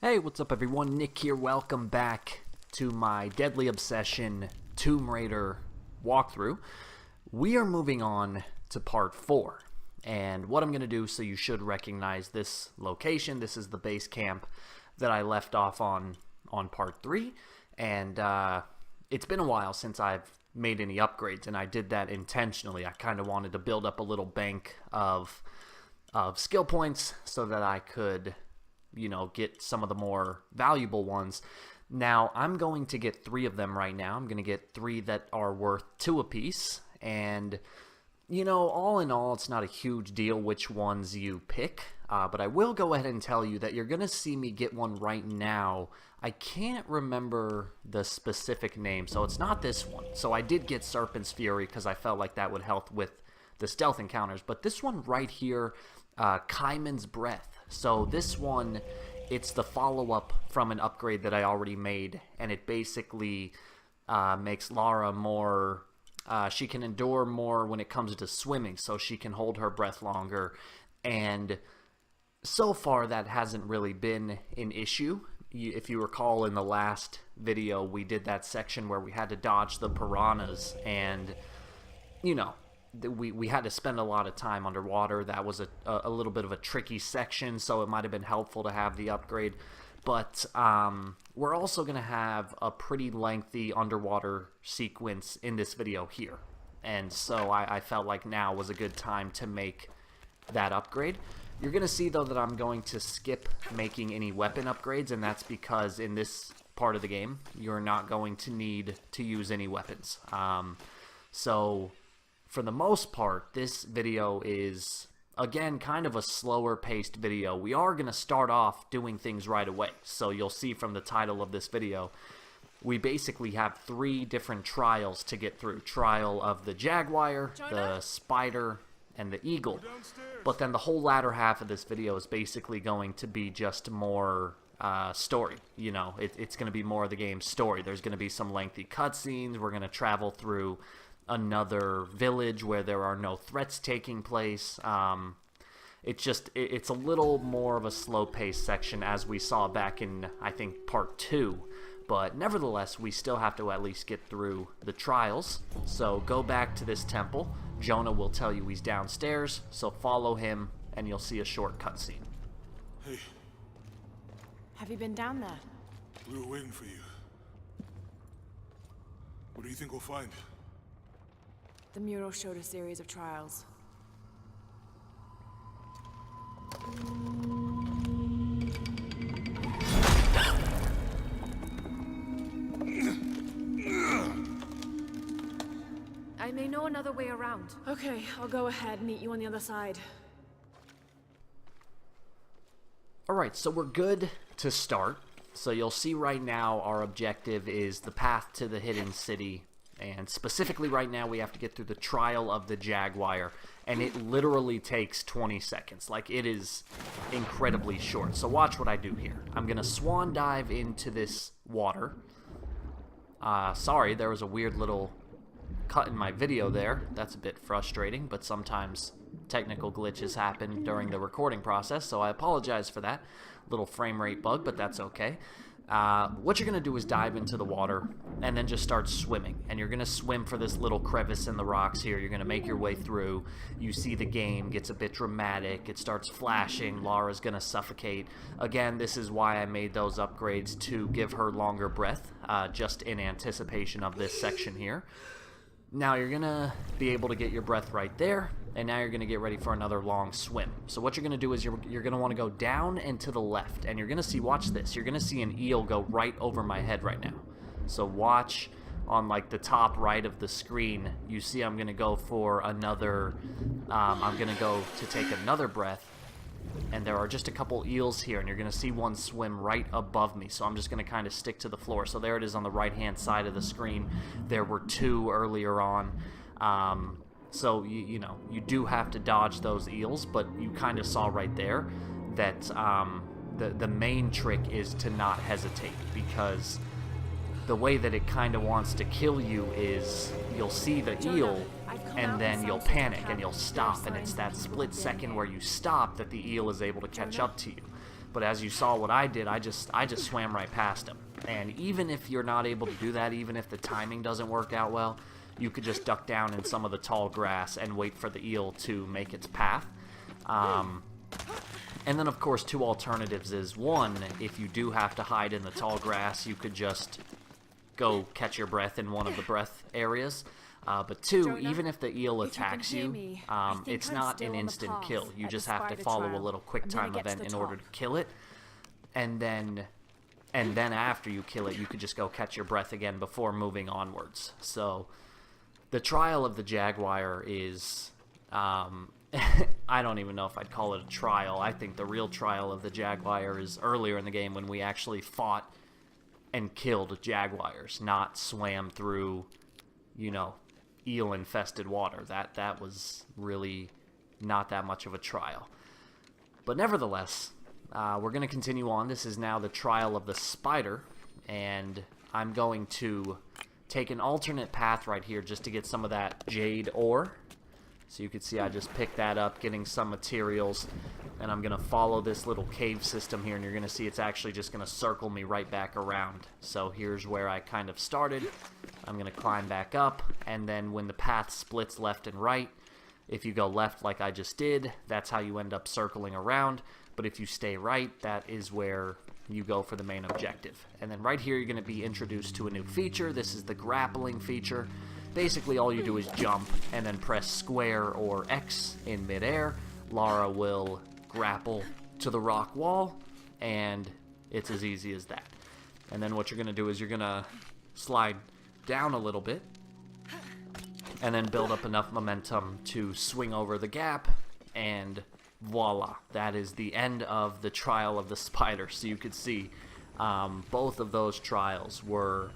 Hey, what's up everyone? Nick here. Welcome back to my Deadly Obsession Tomb Raider walkthrough. We are moving on to part 4. And what I'm going to do, so you should recognize this location. This is the base camp that I left off on part 3. And it's been a while since I've made any upgrades, and I did that intentionally. I kind of wanted to build up a little bank of skill points so that I could, you know, get some of the more valuable ones. Now, I'm going to get 3 of them right now. I'm going to get 3 that are worth 2 apiece. And, you know, all in all, it's not a huge deal which ones you pick. But I will go ahead and tell you that you're going to see me get one right now. I can't remember the specific name, so it's not this one. So I did get Serpent's Fury because I felt like that would help with the stealth encounters. But this one right here, Kaiman's Breath. So this one, it's the follow-up from an upgrade that I already made, and it basically makes Lara more, she can endure more when it comes to swimming, so she can hold her breath longer. And so far that hasn't really been an issue. If you recall, in the last video we did that section where we had to dodge the piranhas, and you know, we had to spend a lot of time underwater. That was a little bit of a tricky section, so it might have been helpful to have the upgrade. But we're also going to have a pretty lengthy underwater sequence in this video here. And so I felt like now was a good time to make that upgrade. You're going to see, though, that I'm going to skip making any weapon upgrades, and that's because in this part of the game, you're not going to need to use any weapons. So for the most part, this video is, again, kind of a slower paced video. We are going to start off doing things right away. So you'll see from the title of this video, we basically have 3 different trials to get through. Trial of the Jaguar, the Spider, and the Eagle. But then the whole latter half of this video is basically going to be just more story. You know, it's going to be more of the game's story. There's going to be some lengthy cutscenes. We're going to travel through another village where there are no threats taking place. It's a little more of a slow-paced section, as we saw back in, I think, part 2. But nevertheless, we still have to at least get through the trials. So go back to this temple. Jonah will tell you he's downstairs, so follow him and you'll see a short cutscene. Hey. Have you been down there? We were waiting for you. What do you think we'll find? The mural showed a series of trials. I may know another way around. Okay, I'll go ahead and meet you on the other side. Alright, so we're good to start. So you'll see right now our objective is the path to the hidden city. And specifically right now we have to get through the trial of the Jaguar. And it literally takes 20 seconds. Like, it is incredibly short. So watch what I do here. I'm going to swan dive into this water. Sorry, there was a weird little cut in my video there. That's a bit frustrating, but sometimes technical glitches happen during the recording process, so I apologize for that little frame rate bug, but that's okay. What you're going to do is dive into the water and then just start swimming, and you're going to swim for this little crevice in the rocks here. You're going to make your way through. You see the game gets a bit dramatic. It starts flashing. Lara's going to suffocate. Again, this is why I made those upgrades, to give her longer breath, just in anticipation of this section here. Now you're going to be able to get your breath right there, and now you're going to get ready for another long swim. So what you're going to do is you're going to want to go down and to the left, and you're going to see, watch this, you're going to see an eel go right over my head right now. So watch on like the top right of the screen, you see I'm going to go for another, I'm going to go to take another breath, and there are just a couple eels here, and you're going to see one swim right above me, so I'm just going to kind of stick to the floor. So there it is on the right hand side of the screen. There were 2 earlier on. So you know, you do have to dodge those eels, but you kind of saw right there that the main trick is to not hesitate, because the way that it kind of wants to kill you is you'll see the eel and then you'll panic and you'll stop, and it's that split second where you stop that the eel is able to catch up to you. But as you saw what I did, I just swam right past him. And even if you're not able to do that, even if the timing doesn't work out well, you could just duck down in some of the tall grass and wait for the eel to make its path. And then, of course, two alternatives is, one, if you do have to hide in the tall grass, you could just go catch your breath in one of the breath areas. But two, Jonah, even if the eel if you can attacks hear you, me, I think it's I'm not still an on the instant path kill. You at just the have to spider follow a trial. little quick I'm gonna time get to event the in order top. to kill it. And then after you kill it, you could just go catch your breath again before moving onwards. So the trial of the Jaguar is, I don't even know if I'd call it a trial. I think the real trial of the Jaguar is earlier in the game when we actually fought and killed jaguars, not swam through, you know, eel-infested water. That was really not that much of a trial. But nevertheless, we're going to continue on. This is now the trial of the spider, and I'm going to take an alternate path right here just to get some of that jade ore. So you can see I just picked that up, getting some materials, and I'm going to follow this little cave system here, and you're going to see it's actually just going to circle me right back around. So here's where I kind of started. I'm going to climb back up, and then when the path splits left and right, if you go left like I just did, that's how you end up circling around. But if you stay right, that is where you go for the main objective. And then right here, you're going to be introduced to a new feature. This is the grappling feature. Basically, all you do is jump and then press square or X in midair. Lara will grapple to the rock wall, and it's as easy as that. And then what you're going to do is you're going to slide down a little bit and then build up enough momentum to swing over the gap, and voila, that is the end of the trial of the spider. So you could see both of those trials were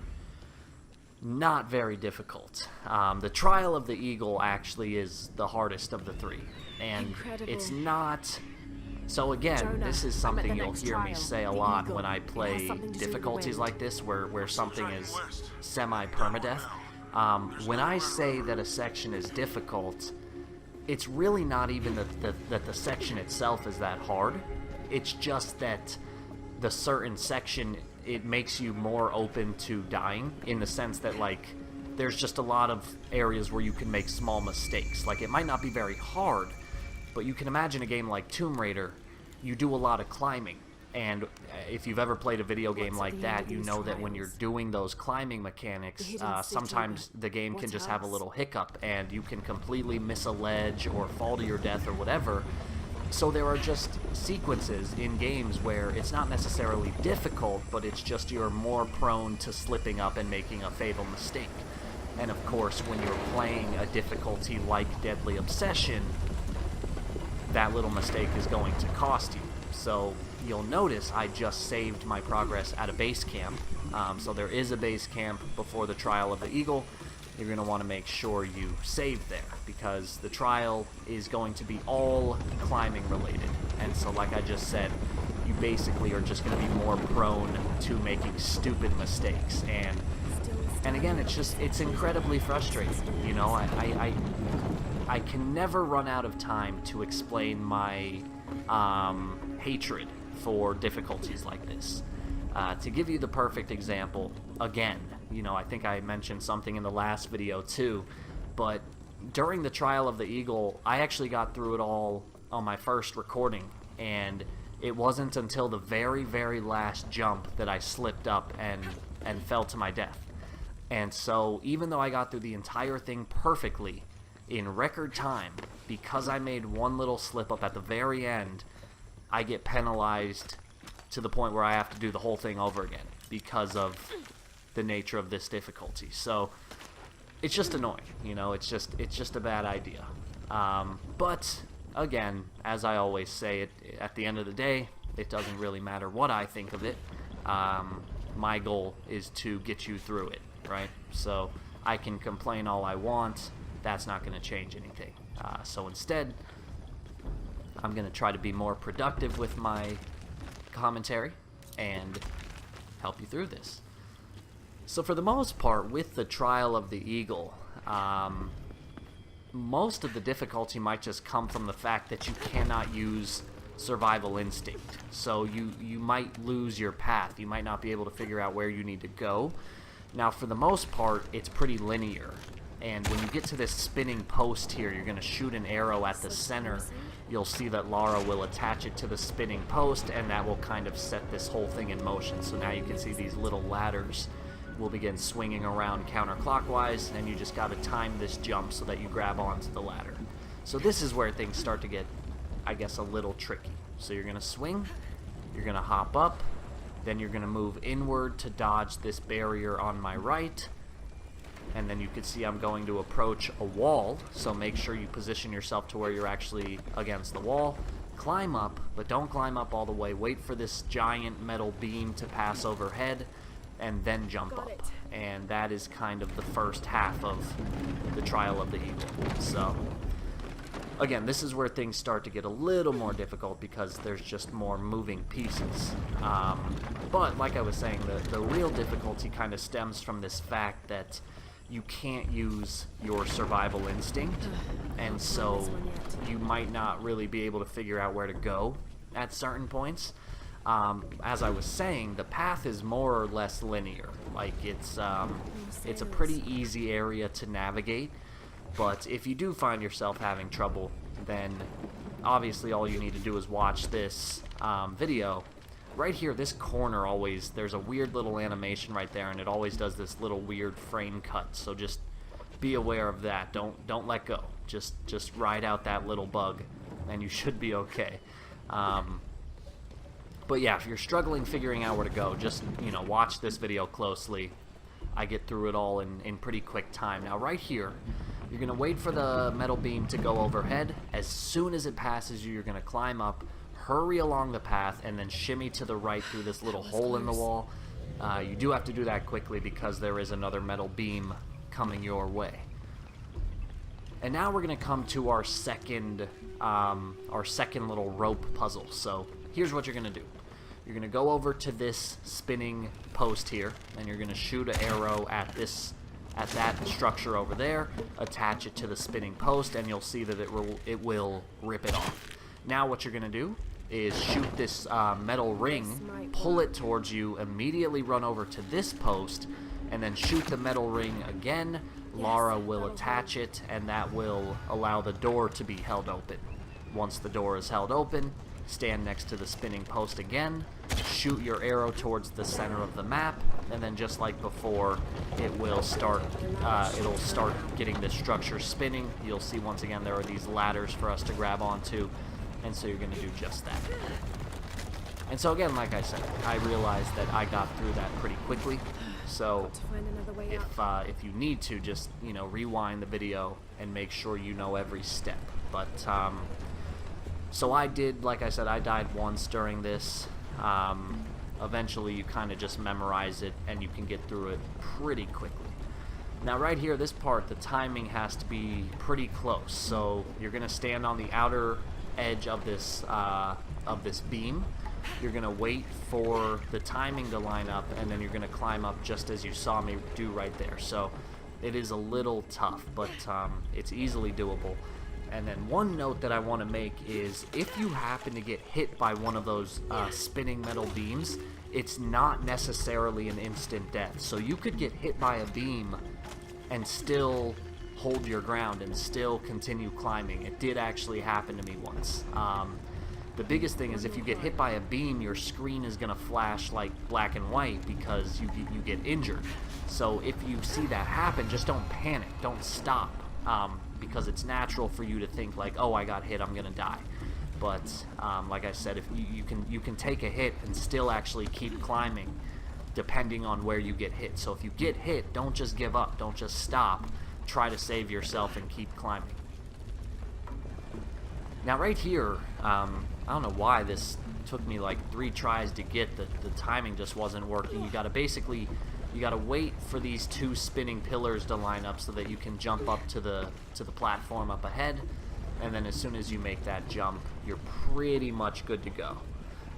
not very difficult. The trial of the eagle actually is the hardest of the three, and Incredible. it's not. So again, Jonah, this is I'm at something the you'll next hear me trial, say a the lot eagle. when I It has play something to do with the difficulties wind. like this, where something is west. semi-permadeath. When I say that a section is difficult, it's really not even that the section itself is that hard. It's just that the certain section, it makes you more open to dying, in the sense that, like, there's just a lot of areas where you can make small mistakes. Like, it might not be very hard, but you can imagine a game like Tomb Raider, you do a lot of climbing. And if you've ever played a video game What's at like the end that, of you these know that when you're trials? doing those climbing mechanics, The hidden city, sometimes but the game can what's just have a else? little hiccup, and you can completely miss a ledge or fall to your death or whatever. So there are just sequences in games where it's not necessarily difficult, but it's just you're more prone to slipping up and making a fatal mistake. And of course, when you're playing a difficulty like Deadly Obsession, that little mistake is going to cost you. So you'll notice I just saved my progress at a base camp. So there is a base camp before the trial of the eagle. You're going to want to make sure you save there, because the trial is going to be all climbing related. And so, like I just said, you basically are just going to be more prone to making stupid mistakes. And again, it's incredibly frustrating. You know, I can never run out of time to explain my hatred for difficulties like this. To give you the perfect example, again, you know, I think I mentioned something in the last video too, but during the trial of the eagle, I actually got through it all on my first recording, and it wasn't until the very, very last jump that I slipped up and fell to my death. And so, even though I got through the entire thing perfectly, in record time, because I made one little slip up at the very end, I get penalized to the point where I have to do the whole thing over again because of the nature of this difficulty. So it's just annoying, you know, it's just a bad idea. But again, as I always say, at the end of the day, it doesn't really matter what I think of it. My goal is to get you through it, right? So I can complain all I want. That's not going to change anything. So instead, I'm going to try to be more productive with my commentary and help you through this. So for the most part, with the trial of the eagle, most of the difficulty might just come from the fact that you cannot use survival instinct. So you might lose your path. You might not be able to figure out where you need to go. Now, for the most part, it's pretty linear. And when you get to this spinning post here, you're going to shoot an arrow at the center. You'll see that Lara will attach it to the spinning post, and that will kind of set this whole thing in motion. So now you can see these little ladders will begin swinging around counterclockwise, and you just got to time this jump so that you grab onto the ladder. So this is where things start to get, I guess, a little tricky. So you're going to swing, you're going to hop up, then you're going to move inward to dodge this barrier on my right, and then you can see I'm going to approach a wall, so make sure you position yourself to where you're actually against the wall. Climb up, but don't climb up all the way. Wait for this giant metal beam to pass overhead, and then jump up. And that is kind of the first half of the Trial of the Eagle. So, again, this is where things start to get a little more difficult because there's just more moving pieces. But, like I was saying, the real difficulty kind of stems from this fact that you can't use your survival instinct, and so you might not really be able to figure out where to go at certain points. As I was saying, the path is more or less linear. Like, it's a pretty easy area to navigate, but if you do find yourself having trouble, then obviously all you need to do is watch this video. Right here, this corner always, there's a weird little animation right there, and it always does this little weird frame cut, so just be aware of that. Don't let go. Just ride out that little bug, and you should be okay. But yeah, if you're struggling figuring out where to go, just, watch this video closely. I get through it all in pretty quick time. Now, right here, you're going to wait for the metal beam to go overhead. As soon as it passes you, you're going to climb up, hurry along the path, and then shimmy to the right through this little hole in the wall. You do have to do that quickly because there is another metal beam coming your way. And now we're going to come to our second little rope puzzle. So here's what you're going to do. You're going to go over to this spinning post here, and you're going to shoot an arrow at that structure over there, attach it to the spinning post, and you'll see that it will rip it off. Now what you're going to do is shoot this metal ring, pull it towards you, immediately run over to this post, and then shoot the metal ring again. Lara will attach it, and that will allow the door to be held open. Once the door is held open, stand next to the spinning post again, shoot your arrow towards the center of the map, and then just like before, it'll start getting this structure spinning. You'll see once again there are these ladders for us to grab onto, and so you're going to do just that. And so again, like I said, I realized that I got through that pretty quickly, so if you need to, just rewind the video and make sure you know every step. But so I did, like I said, I died once during this. Eventually you kind of just memorize it and you can get through it pretty quickly. Now right here, this part, the timing has to be pretty close. So you're going to stand on the outer edge of this beam. You're going to wait for the timing to line up, and then you're going to climb up just as you saw me do right there. So it is a little tough, but it's easily doable. And then one note that I want to make is if you happen to get hit by one of those spinning metal beams, it's not necessarily an instant death. So you could get hit by a beam and still hold your ground and still continue climbing. It did actually happen to me once. The biggest thing is if you get hit by a beam, your screen is going to flash like black and white because you get injured. So if you see that happen, just don't panic. Don't stop. Because it's natural for you to think like, oh, I got hit, I'm gonna die. But like I said, if you can take a hit and still actually keep climbing, depending on where you get hit. So if you get hit, don't just give up, don't just stop. Try to save yourself and keep climbing. Now right here, I don't know why this took me like 3 tries to get. The timing just wasn't working. You gotta wait for these 2 spinning pillars to line up so that you can jump up to the platform up ahead, and then as soon as you make that jump, you're pretty much good to go.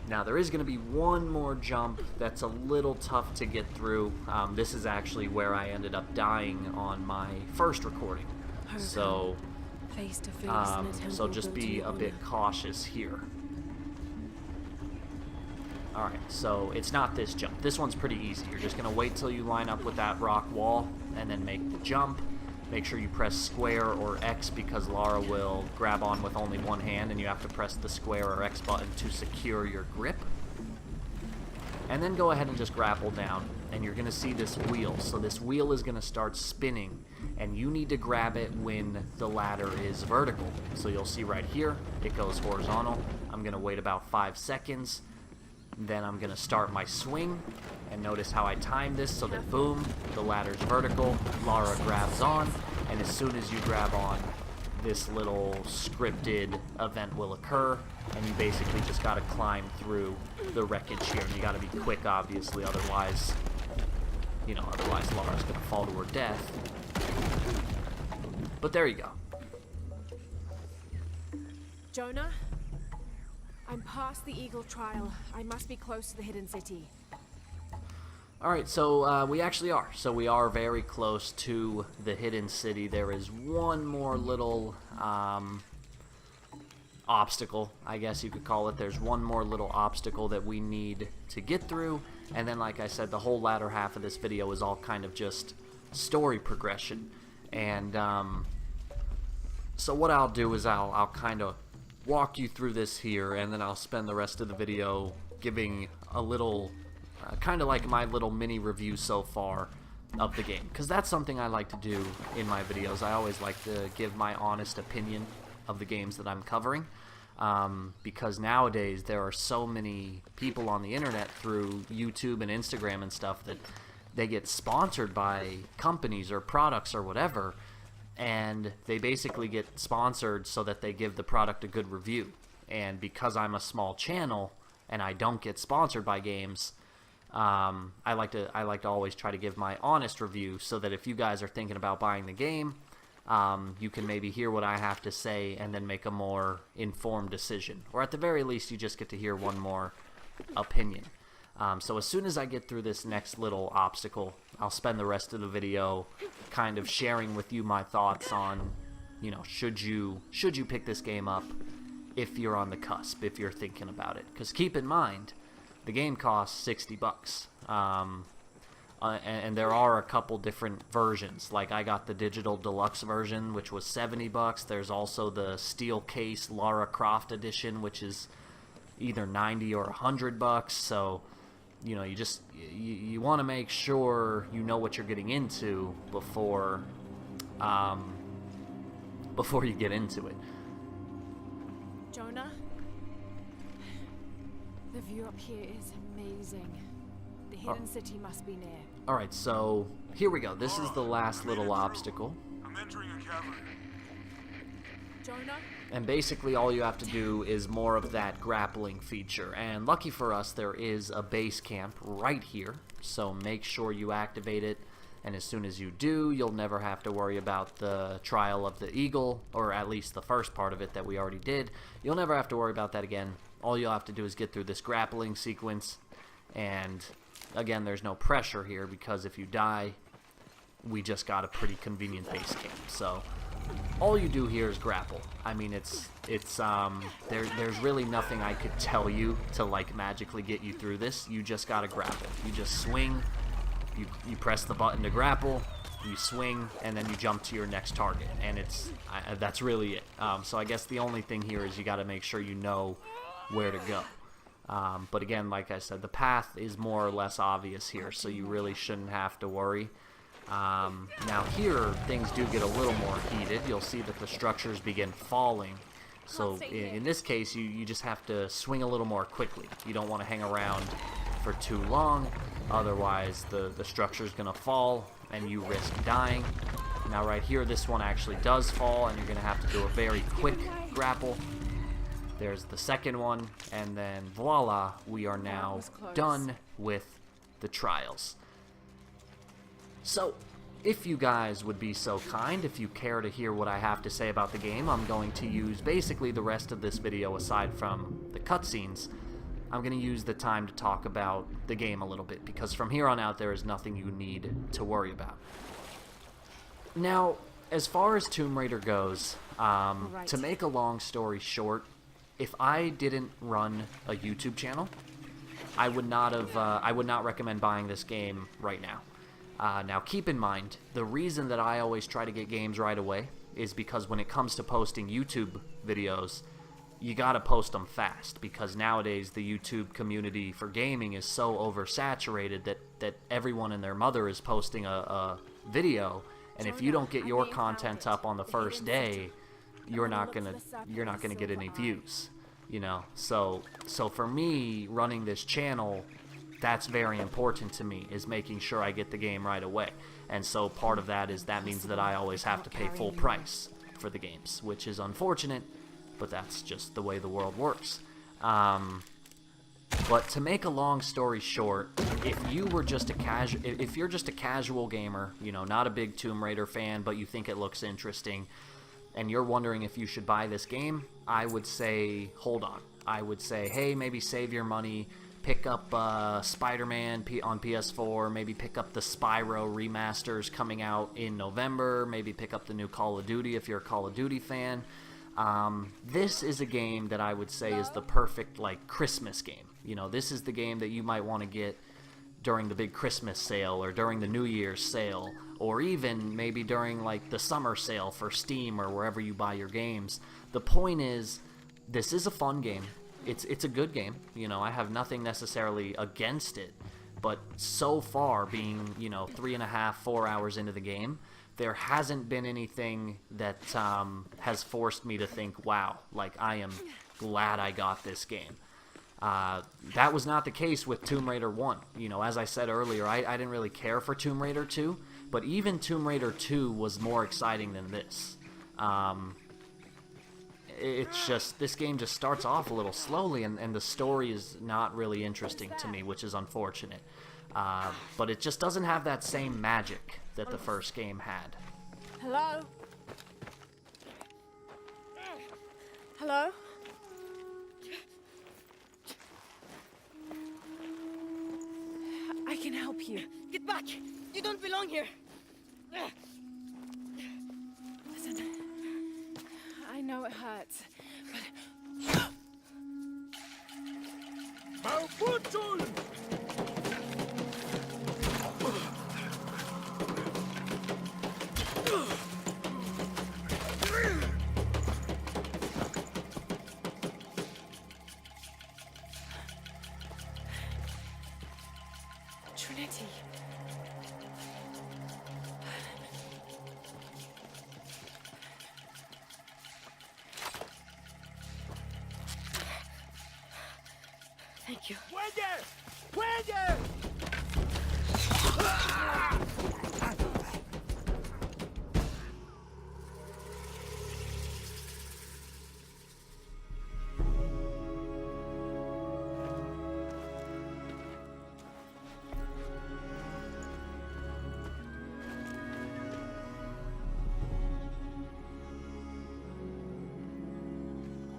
Now there is going to be one more jump that's a little tough to get through. This is actually where I ended up dying on my first recording, so just be a bit cautious here. Alright, so it's not this jump. This one's pretty easy. You're just going to wait till you line up with that rock wall and then make the jump. Make sure you press square or X because Lara will grab on with only one hand and you have to press the square or X button to secure your grip. And then go ahead and just grapple down and you're going to see this wheel. So this wheel is going to start spinning and you need to grab it when the ladder is vertical. So you'll see right here, it goes horizontal. I'm going to wait about 5 seconds. Then I'm going to start my swing, and notice how I time this so that, boom, the ladder's vertical, Lara grabs on, and as soon as you grab on, this little scripted event will occur, and you basically just got to climb through the wreckage here, and you got to be quick, obviously, otherwise Lara's going to fall to her death. But there you go. Jonah? I'm past the Eagle Trial. I must be close to the hidden city. Alright, so we actually are. So we are very close to the hidden city. There is one more little obstacle, I guess you could call it. There's one more little obstacle that we need to get through. And then, like I said, the whole latter half of this video is all kind of just story progression. And so what I'll do is I'll kind of walk you through this here, and then I'll spend the rest of the video giving a little kind of like my little mini review so far of the game, because that's something I like to do in my videos. I always like to give my honest opinion of the games that I'm covering, because nowadays there are so many people on the internet through YouTube and Instagram and stuff that they get sponsored by companies or products or whatever, and they basically get sponsored so that they give the product a good review. And because I'm a small channel and I don't get sponsored by games, I like to always try to give my honest review, so that if you guys are thinking about buying the game, you can maybe hear what I have to say and then make a more informed decision, or at the very least you just get to hear one more opinion. So as soon as I get through this next little obstacle, I'll spend the rest of the video kind of sharing with you my thoughts on, should you pick this game up if you're on the cusp, if you're thinking about it. Because keep in mind, the game costs $60. And there are a couple different versions. Like, I got the digital deluxe version, which was $70. There's also the steel case Lara Croft edition, which is either $90 or $100. So you want to make sure you know what you're getting into before you get into it. Jonah? The view up here is amazing. The hidden city must be near. Alright, so here we go. This is the last little obstacle. I'm entering a cavern. Jonah? And basically all you have to do is more of that grappling feature. And lucky for us, there is a base camp right here. So make sure you activate it. And as soon as you do, you'll never have to worry about the trial of the eagle, or at least the first part of it that we already did. You'll never have to worry about that again. All you'll have to do is get through this grappling sequence. And again, there's no pressure here, because if you die, we just got a pretty convenient base camp. So all you do here is grapple. I mean, there's really nothing I could tell you to like magically get you through this. You just gotta grapple. You just swing, you press the button to grapple, you swing, and then you jump to your next target. And that's really it. So I guess the only thing here is you gotta make sure you know where to go. But again, like I said, the path is more or less obvious here, so you really shouldn't have to worry. Now here, things do get a little more heated. You'll see that the structures begin falling. So in this case, you just have to swing a little more quickly. You don't want to hang around for too long, otherwise the structure's going to fall and you risk dying. Now right here, this one actually does fall, and you're going to have to do a very quick grapple. There's the second one, and then voila, we are now done with the trials. So, if you guys would be so kind, if you care to hear what I have to say about the game, I'm going to use basically the rest of this video, aside from the cutscenes, I'm going to use the time to talk about the game a little bit, because from here on out there is nothing you need to worry about. Now, as far as Tomb Raider goes, to make a long story short, if I didn't run a YouTube channel, I would not recommend buying this game right now. Now, keep in mind, the reason that I always try to get games right away is because when it comes to posting YouTube videos, you gotta post them fast, because nowadays the YouTube community for gaming is so oversaturated that everyone and their mother is posting a video, and if you don't get your content up on the first day, you're not gonna get any views, you know. So for me, running this channel, that's very important to me, is making sure I get the game right away. And so part of that means that I always have to pay full price for the games, which is unfortunate, but that's just the way the world works. But to make a long story short, if you're just a casual gamer, you know, not a big Tomb Raider fan, but you think it looks interesting, and you're wondering if you should buy this game, I would say hold on. I would say, hey, maybe save your money, pick up Spider-Man on PS4, maybe pick up the Spyro remasters coming out in November, maybe pick up the new Call of Duty if you're a Call of Duty fan. This is a game that I would say is the perfect, like, Christmas game. You know, this is the game that you might want to get during the big Christmas sale, or during the New Year's sale, or even maybe during, like, the summer sale for Steam or wherever you buy your games. The point is, this is a fun game. It's a good game. You know, I have nothing necessarily against it, but so far, being, you know, 3.5, 4 hours into the game, there hasn't been anything that has forced me to think, wow, like, I am glad I got this game. That was not the case with Tomb Raider 1. You know, as I said earlier, I didn't really care for Tomb Raider 2, but even Tomb Raider 2 was more exciting than this. It's just, this game just starts off a little slowly, and the story is not really interesting to me, which is unfortunate. But it just doesn't have that same magic that the first game had. Hello? Hello? I can help you. Get back! You don't belong here! Listen, I know it hurts, but... Trinity. Thank you.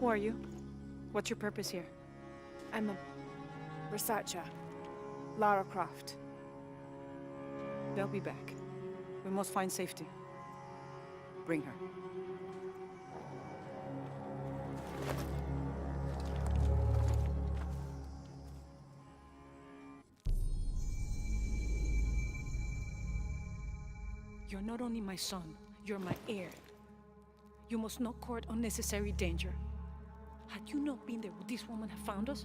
Who are you? What's your purpose here? I'm a researcher. Lara Croft. They'll be back. We must find safety. Bring her. You're not only my son, you're my heir. You must not court unnecessary danger. Had you not been there, would this woman have found us?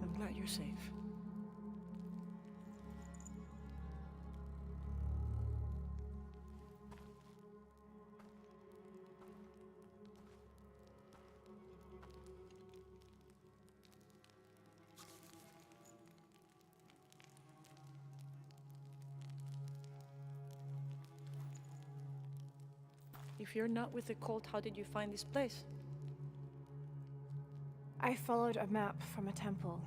I'm glad you're safe. If you're not with the cult, how did you find this place? I followed a map from a temple.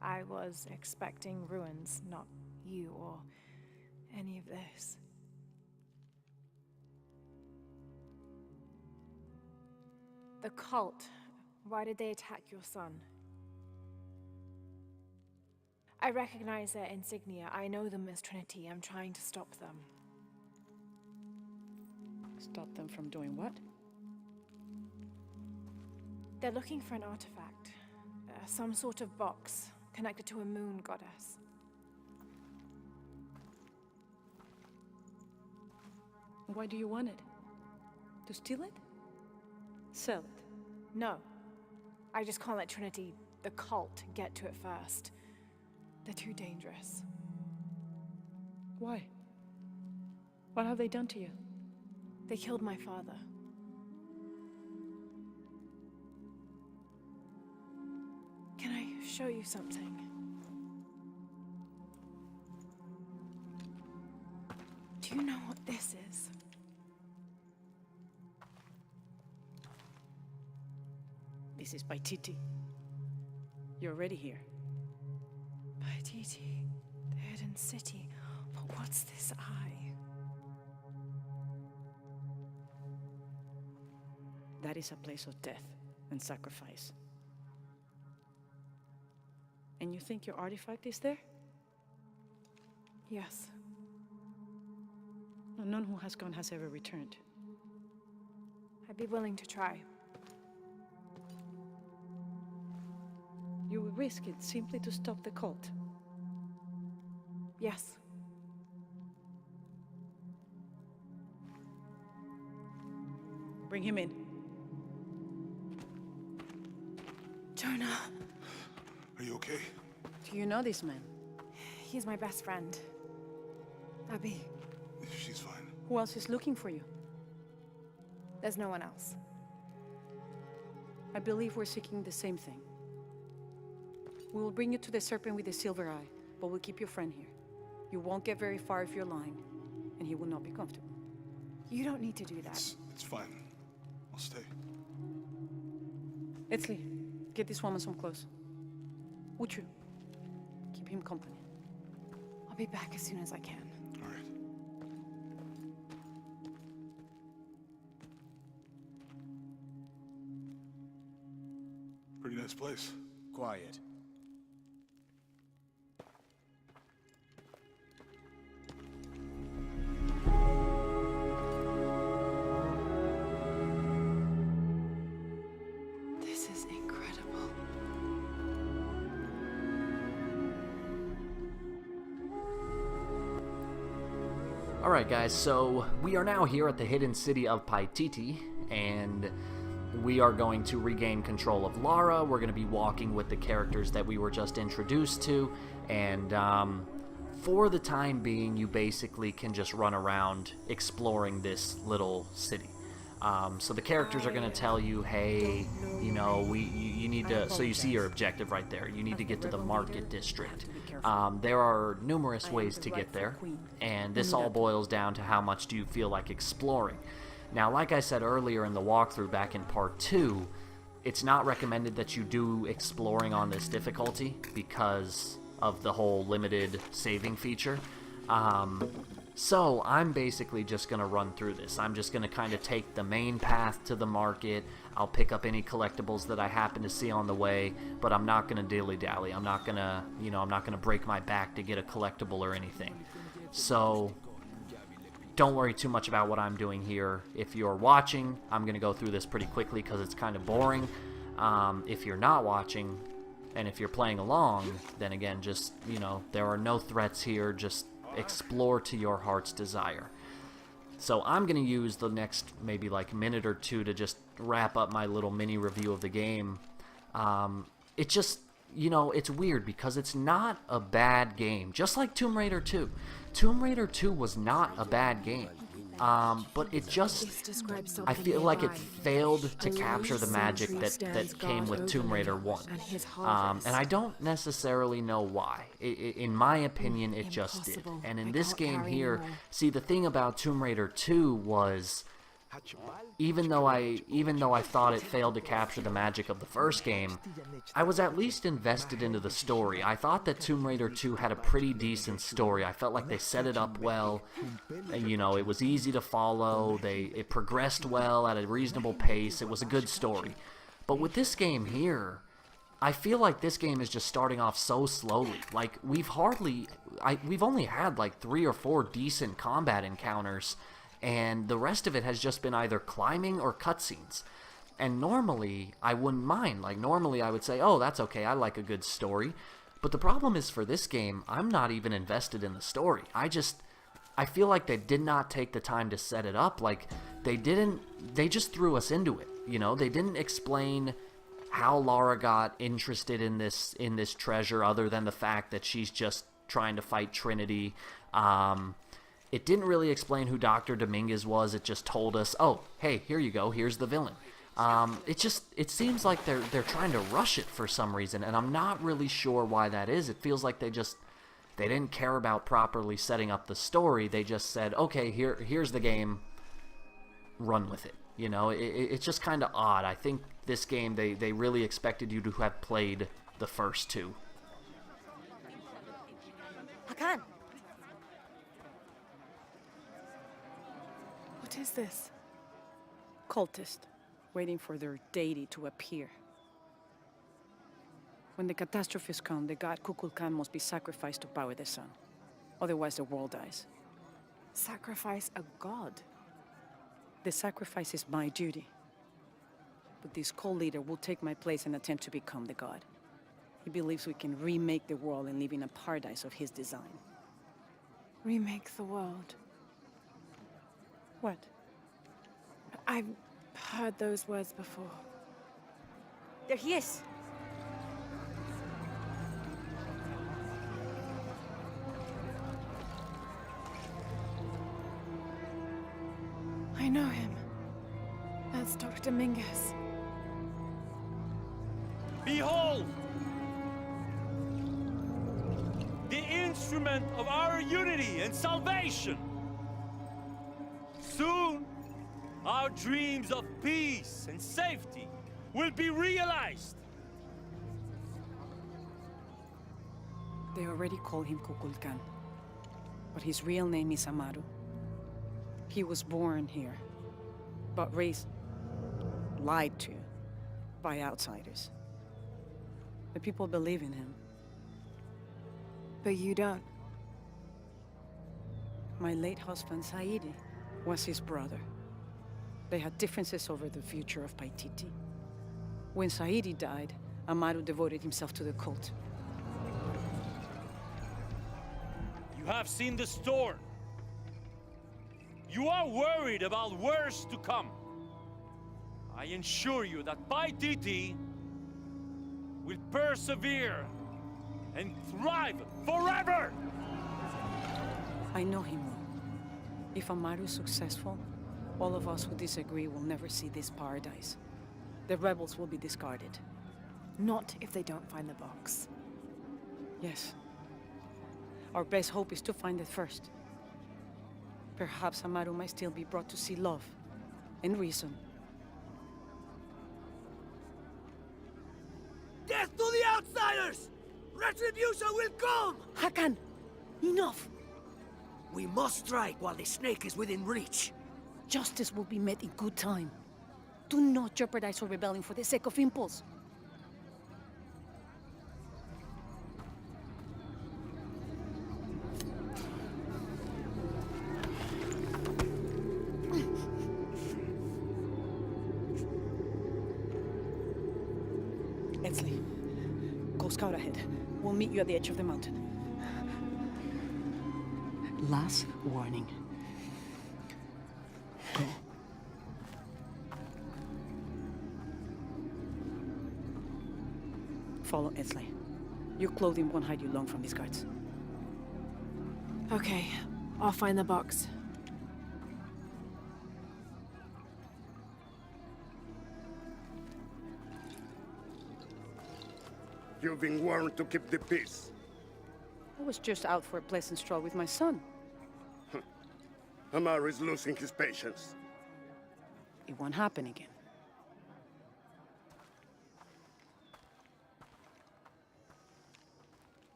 I was expecting ruins, not you or any of this. The cult. Why did they attack your son? I recognize their insignia. I know them as Trinity. I'm trying to stop them. Stop them from doing what? They're looking for an artifact. Some sort of box connected to a moon goddess. Why do you want it? To steal it? Sell it? No. I just can't let Trinity, the cult, get to it first. They're too dangerous. Why? What have they done to you? They killed my father. Can I show you something? Do you know what this is? This is Paititi. You're already here. Paititi, the hidden city. But what's this eye? That is a place of death and sacrifice. And you think your artifact is there? Yes. No, none who has gone has ever returned. I'd be willing to try. You would risk it simply to stop the cult. Yes. Bring him in. Jonah, Are you okay? Do you know this man? he's my best friend. Abby, She's fine. Who else is looking for you? there's no one else. I believe we're seeking the same thing. We will bring you to the serpent with the silver eye, but we'll keep your friend here. You won't get very far if you're lying, and he will not be comfortable. You don't need to do that. It's fine. I'll stay. Etzli, get this woman some clothes. Uchu, keep him company. I'll be back as soon as I can. All right. Pretty nice place. Quiet. This is incredible. Alright guys, so we are now here at the hidden city of Paititi, and we are going to regain control of Lara. We're going to be walking with the characters that we were just introduced to, and for the time being, you basically can just run around exploring this little city. So the characters are going to tell you, hey, you know, you need to, so you see your objective right there. You need to get to the market district. There are numerous ways to get there, and this all boils down to how much do you feel like exploring. Now, like I said earlier in the walkthrough back in part 2, it's not recommended that you do exploring on this difficulty because of the whole limited saving feature. So I'm basically just going to run through this. I'm just going to kind of take the main path to the market. I'll pick up any collectibles that I happen to see on the way, but I'm not going to dilly-dally. I'm not going to, you know, I'm not going to break my back to get a collectible or anything. So don't worry too much about what I'm doing here. If you're watching, I'm going to go through this pretty quickly because it's kind of boring. If you're not watching, and if you're playing along, then again, just, you know, there are no threats here. Just explore to your heart's desire. So I'm going to use the next maybe like minute or two to just wrap up my little mini review of the game. It just, you know, it's weird because it's not a bad game. Just like Tomb Raider 2. Tomb Raider 2 was not a bad game. But it just, I feel like it failed to capture the magic that came with Tomb Raider 1. And I don't necessarily know why. In my opinion, it just did. And in this game here, see, the thing about Tomb Raider 2 was, even though I thought it failed to capture the magic of the first game, I was at least invested into the story. I thought that Tomb Raider 2 had a pretty decent story. I felt like they set it up well. You know, it was easy to follow. It progressed well at a reasonable pace. It was a good story. But with this game here, I feel like this game is just starting off so slowly. Like, we've only had like 3 or 4 decent combat encounters. and the rest of it has just been either climbing or cutscenes. And normally, I wouldn't mind. Like, normally I would say, oh, that's okay, I like a good story. But the problem is, for this game, I'm not even invested in the story. I feel like they did not take the time to set it up. Like, they just threw us into it, you know? They didn't explain how Lara got interested in this treasure, other than the fact that she's just trying to fight Trinity. It didn't really explain who Dr. Dominguez was. It just told us, oh, hey, here you go, here's the villain. It seems like they're trying to rush it for some reason, and I'm not really sure why that is. It feels like they didn't care about properly setting up the story. They just said, okay, here's the game, run with it. You know, it's just kind of odd. I think this game, they really expected you to have played the first two. Hakan! What is this? Cultist, waiting for their deity to appear. When the catastrophes come, the god Kukulkan must be sacrificed to power the sun. Otherwise, the world dies. Sacrifice a god? The sacrifice is my duty. But this cult leader will take my place and attempt to become the god. He believes we can remake the world and live in a paradise of his design. Remake the world. What? I've heard those words before. There he is! I know him. That's Dr. Dominguez. Behold! The instrument of our unity and salvation! Soon, our dreams of peace and safety will be realized! They already call him Kukulkan. But his real name is Amaru. He was born here, but raised, lied to, by outsiders. The people believe in him. But you don't. My late husband, Saidi, was his brother. They had differences over the future of Paititi. When Saidi died, Amaru devoted himself to the cult. You have seen the storm. You are worried about worse to come. I assure you that Paititi will persevere and thrive forever! I know him well. If Amaru is successful, all of us who disagree will never see this paradise. The rebels will be discarded. Not if they don't find the box. Yes. Our best hope is to find it first. Perhaps Amaru might still be brought to see love and reason. Death to the outsiders! Retribution will come! Hakan! Enough! We must strike while the snake is within reach. Justice will be met in good time. Do not jeopardize our rebellion for the sake of impulse. Edsley, go scout ahead. We'll meet you at the edge of the mountain. Last warning. Go. Follow Edsley. Your clothing won't hide you long from these guards. Okay, I'll find the box. You've been warned to keep the peace. I was just out for a pleasant stroll with my son. Amaru is losing his patience. It won't happen again.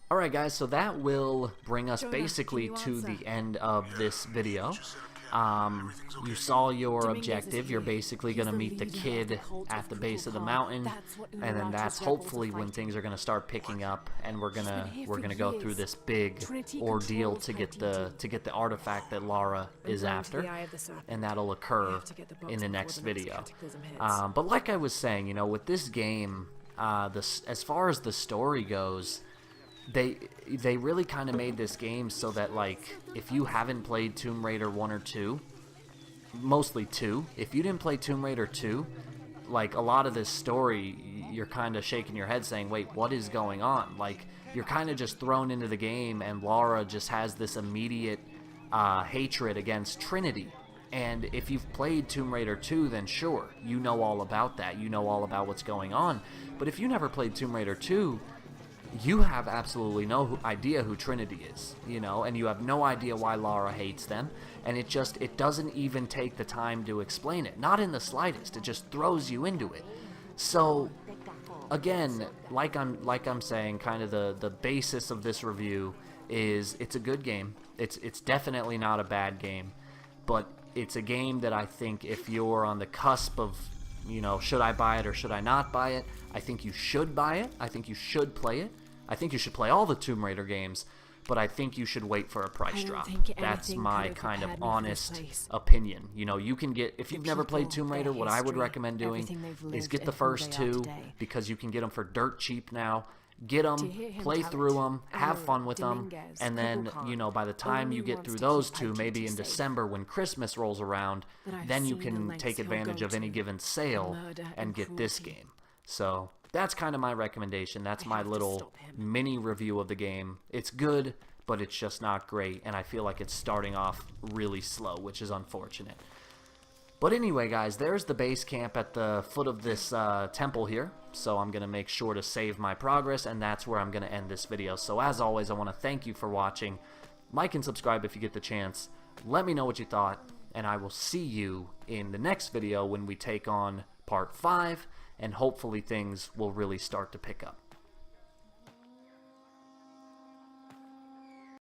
Alright guys, so that will bring us Jonah, basically can you to answer? the end of this video. You saw your objective. You're basically going to meet the kid at the base of the mountain, and then that's hopefully when things are going to start picking up, and we're gonna go through this big ordeal to get the artifact that Lara is after, and that'll occur in the next video. But like I was saying, you know, with this game, as far as the story goes, they really kind of made this game so that, like, if you haven't played Tomb Raider 1 or 2, mostly 2, if you didn't play Tomb Raider 2, like, a lot of this story, you're kind of shaking your head saying, wait, what is going on? Like, you're kind of just thrown into the game, and Lara just has this immediate hatred against Trinity. And if you've played Tomb Raider 2, then sure, you know all about that. You know all about what's going on. But if you never played Tomb Raider 2, you have absolutely no idea who Trinity is, you know, and you have no idea why Lara hates them, and it doesn't even take the time to explain it. Not in the slightest. It just throws you into it. So, again, like I'm saying, kind of the basis of this review is it's a good game. It's definitely not a bad game, but it's a game that I think if you're on the cusp of, you know, should I buy it or should I not buy it, I think you should buy it. I think you should play it. I think you should play all the Tomb Raider games, but I think you should wait for a price drop. That's my kind of honest opinion. You know, you can get, if you've never played Tomb Raider, what I would recommend doing is get the first two, because you can get them for dirt cheap now. Get them, play through them, have fun with them, and then, you know, by the time you get through those two, maybe in December when Christmas rolls around, then you can take advantage of any given sale and get this game. So that's kind of my recommendation. That's my little mini review of the game. It's good, but it's just not great, and I feel like it's starting off really slow, which is unfortunate. But anyway, guys, there's the base camp at the foot of this temple here. So I'm going to make sure to save my progress, and that's where I'm going to end this video. So as always, I want to thank you for watching. Like and subscribe if you get the chance. Let me know what you thought, and I will see you in the next video when we take on part 5, and hopefully things will really start to pick up.